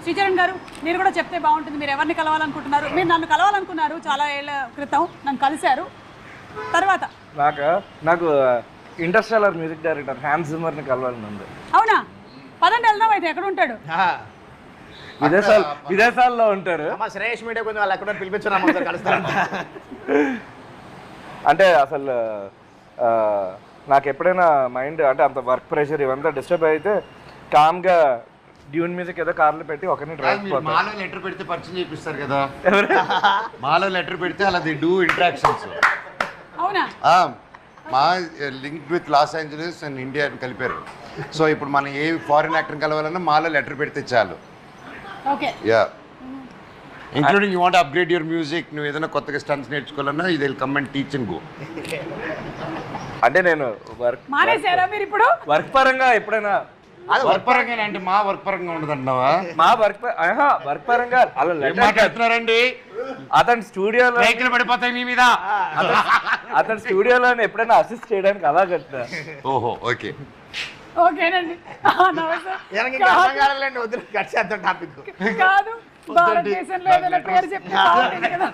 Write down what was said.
శ్రీచరణ్ గారు మీరు కూడా చెప్తే బాగుంటుంది. మీరు ఎవరిని కలవాలనుకుంటున్నారు? మీరు నన్ను కలవాలనుకున్నారు చాలా ఏళ్ళ క్రితం, నన్ను కలిశారు. తర్వాత నాకు ఇంటర్స్టెల్లర్ మ్యూజిక్ డైరెక్టర్ హ్యాన్స్ జిమ్మర్ని కలవాలని ఉంది. అవునా? పదండి వెళ్దాం. అయితే ఎక్కడ ఉంటాడు? విదేశాల్లో ఉంటారు. శ్రేయస్ మీడియా కొంచెం వాళ్ళు ఎక్కడ పిలిపించున్నాము కలుస్తారంట. అంటే అసలు నాకు ఎప్పుడైనా మైండ్ అంటే అంత వర్క్ ప్రెషర్ ఇవంతా డిస్టర్బ్ అయితే కామ్గా డ్యూన్ మ్యూజిక్ ఏదో కార్లో పెట్టి ఒకరిని డ్రైవ్ మాలో లెటర్ పెడితే పరిచయం చేపిస్తారు కదా. మాలో లెటర్ పెడితే అలా ది డూ ఇంటరాక్షన్స్. అవునా? మా link with loss Angeles and India అని కలిపారు. సో ఇప్పుడు మనం ఏ ఫారిన్ యాక్టర్ కలవాలన్నా మాలో లెటర్ పెడితే చాలు. Okay. Yeah including you want upgrade your music, నువ్వు ఏదైనా కొత్తగా స్టన్స్ నేర్చుకోవాలన్నా ఇది come and teach and go. అంటే నేను మానేశారా మీరు ఇప్పుడు? వర్క్ పరంగా ఎప్పుడైనా అది వర్క్ పరంగా అంటే మా వర్క్ పరంగా ఉండదంటావా? మా వర్క్ పరంగా అలా మాట్లాడుతున్నారండి. అతని స్టూడియోలో బైకులు పడిపోతాయి మీ మీద. అతని స్టూడియోలో ఎప్పుడైనా అసిస్ట్ చేయడానికి అలా కట్టినా. ఓహో ఓకే ఓకేనండి. కాదు భారతదేశంలో ఏదైనా పేరు చెప్పి కదా.